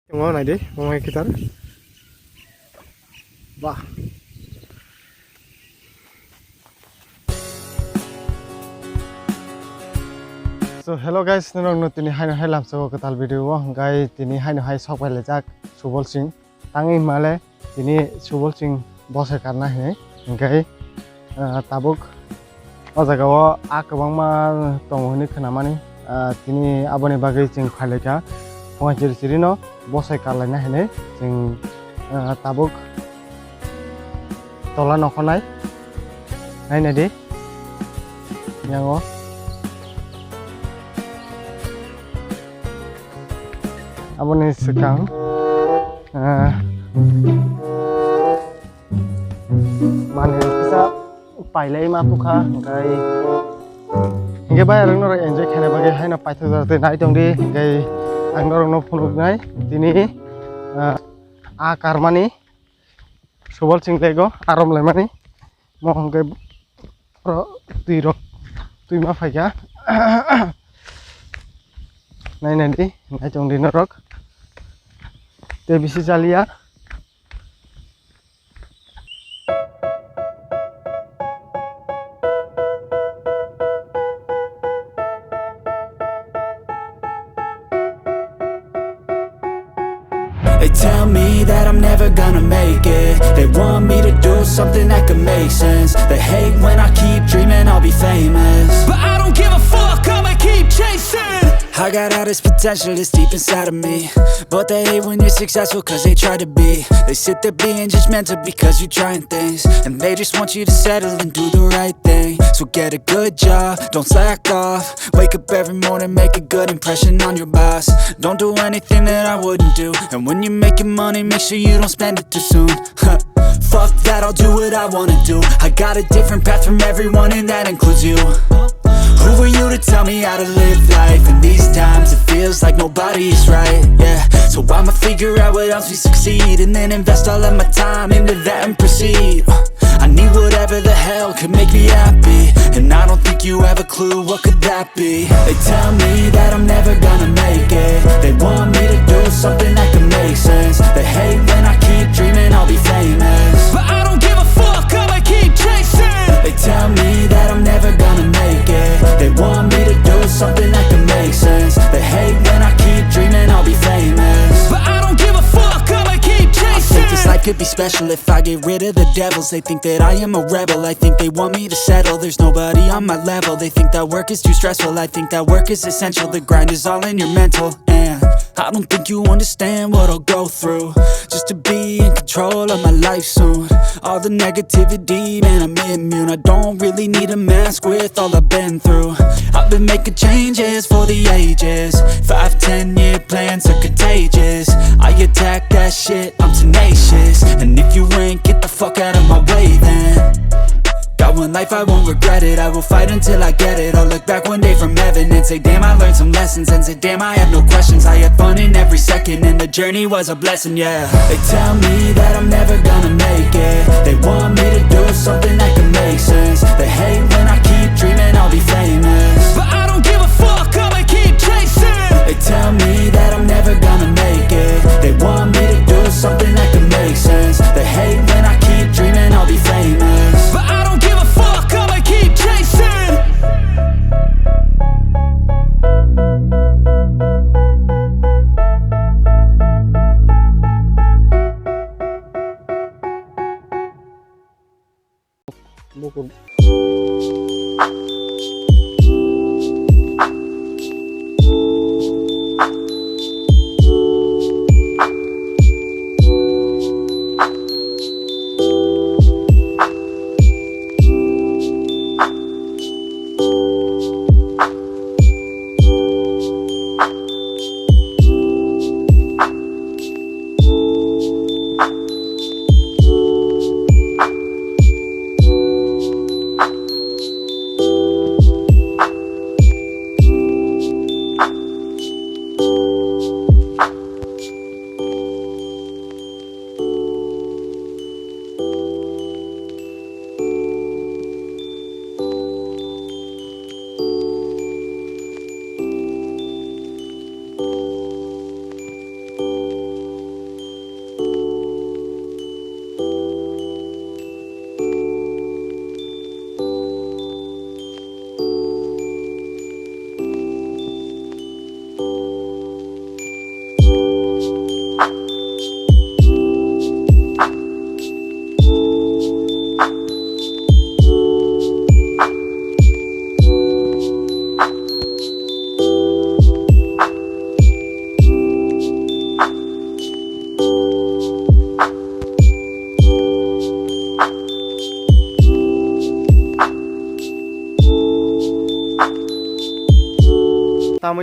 Mau naik deh, mau main gitar. Wah. So hello guys, nong tini hai lam so ketal video gai tini hai sok pai jak subalsingh tangi male tini subalsingh bose karna he gai tabuk o jaga o akbang ma tongo ni khnamani tini aboni bagai jing phaleka hoi jiri no bose karlaina hene jing tabuk tola nokhonai naina di yango aboni sekang mane bisa pailai ma puka gai hingga bayar noro enjoy khane bagai haina paitho jate nai tongdi gai ang norong no phuluk nai tini a karmani subalsingh lego arom lemani mo gai pro tui ma phaika nai nai di nai tongdi norok te bisi jalia They tell me that I'm never gonna make it. They want me to do something that could make sense. They hate when I keep dreaming I'll be famous, but I don't give a fuck, I'ma keep chasing. I got all this potential that's deep inside of me, but they hate when you're successful cause they try to be. They sit there being judgmental because you're trying things, and they just want you to settle and do the right thing. So get a good job, don't slack off. Wake up every morning, make a good impression on your boss. Don't do anything that I wouldn't do, and when you're making money, make sure you don't spend it too soon. Fuck that, I'll do what I wanna do. I got a different path from everyone, and that includes you. Who are you to tell me how to live life? In these times it feels like nobody is right, yeah. So I'ma figure out what else we succeed, and then invest all of my time into that and proceed. I need whatever the hell could make me happy, and I don't think you have a clue what could that be. They tell me that I'm never gonna make it. They want me to do something that could make sense. They hate when I keep dreaming I'll be famous, but I don't give a fuck, I'ma keep chasing. They tell me that I'm never gonna make it. They want me to do something that could make sense. They hate when I keep dreaming I'll be famous, but I don't give a fuck, I'ma keep chasing. I think this life could be special if I get rid of the devils. They think that I am a rebel, I think they want me to settle. There's nobody on my level. They think that work is too stressful, I think that work is essential. The grind is all in your mental, and I don't think you understand what I'll go through just to be in control of my life soon. All the negativity, man, I'm immune. I don't really need a mask with all I've been through. I've been making changes for the ages. 5-10 year plans are contagious. I attack that shit, I'm tenacious. And if you ain't, get the fuck out of my way then. Got one life, I won't regret it. I will fight until I get it. I'll look back one day from heaven and say damn, I learned some lessons. And say damn, I had no questions. I had fun in every second, and the journey was a blessing, yeah. They tell me that I'm never gonna make it. They want me to do something that can make sense. They hate when I keep dreaming I'll be famous, but I don't give a fuck, I'ma keep chasing. They tell me that I'm never gonna make it. They want me to do something that can make sense. They hate when I keep dreaming I'll be famous, but I don't give a fuck, I'ma keep chasing. Buku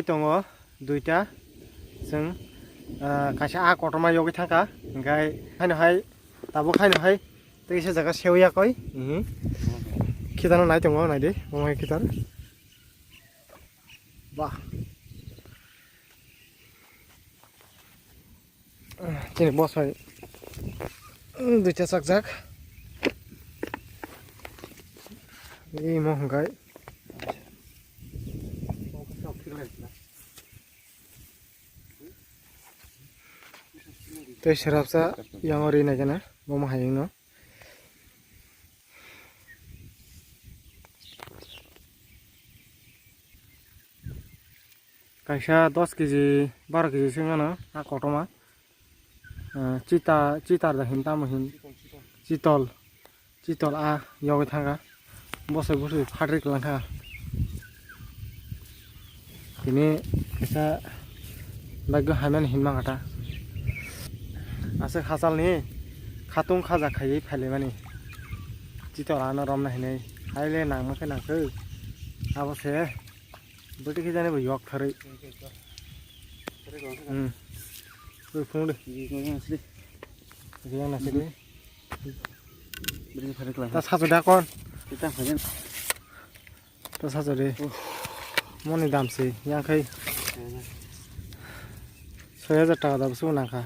दङ दुइटा जों kaise a kotorma yogi thangka gai haino hai tabo haino hai tei se jaga seuya koi khitano nai tongo nai de bomai khitar bah chini boss hai duita sakjak ei mo gai tei serapsa yang ori na jana bomo haying no kaisa 10 kg 12 kg singana a kotoma chita da hinta mo hin chitol a yogi thanga bosai phatrik langha tini kaisa bagyo hamen hinma kata ase khasal ni khatung khaja khai phale mani chitora na rom na hine haile nang ma ke nang ke abose beti ke jane bo yok thare oi phung de riang na se de beti phare kla ta sajo da kon ta phajen ta sajo de moni dam se yang khai 6000 টাকা দাম সু না খা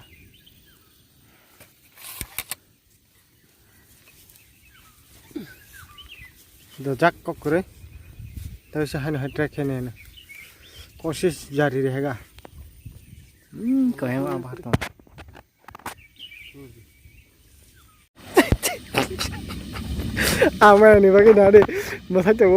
दो जक को करे तो से हन हट रखे ने कोशिश जारी रहेगा कहे आ बात तो आ मैं नहीं बाकी ना दे बता तो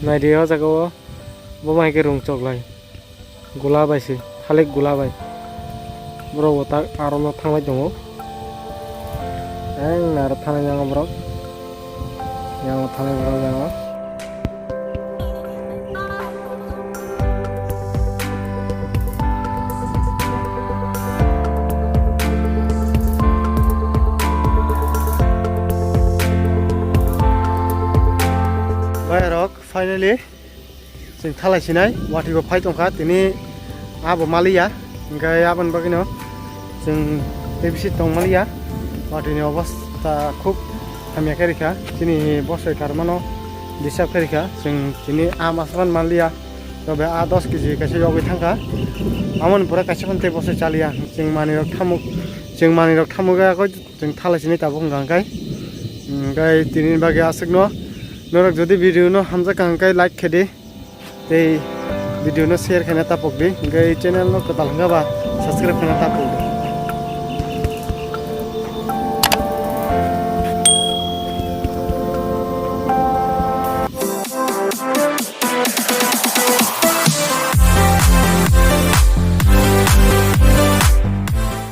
này đi ở jago bố mai cái rung chok lại gula bay si halik gula bay bro ta arom no thang lai dongo ang nar thang yang bro yang thang bro yang finally जों थालायसिनाय वाटिखौ phi दंखा दिनै आबो मालिया ओमफ्राय आबोन बागिनो जों देबिसित दं मालिया वाटिनि अबस्था खुब हामियाखै रेखा दिनै बसै थारमानो डिस्टार्ब रेखा जों दिनै आमासमान मालिया तबे आ 10 केजि कासे योगै थांखा आमोन पुरा कासे फन्ते बसै चालिया जों मानिरक थामुगाखौ जों थालायसिनाय ताबो हंगांखाय ओमफ्राय दिनै बागै आसगनो नरक जदि भिडियो न हमजा कांकाय लाइक खेदे ते भिडियो न शेयर खेना तापक दे गई चैनल न कताल हंगाबा सब्सक्राइब खेना तापक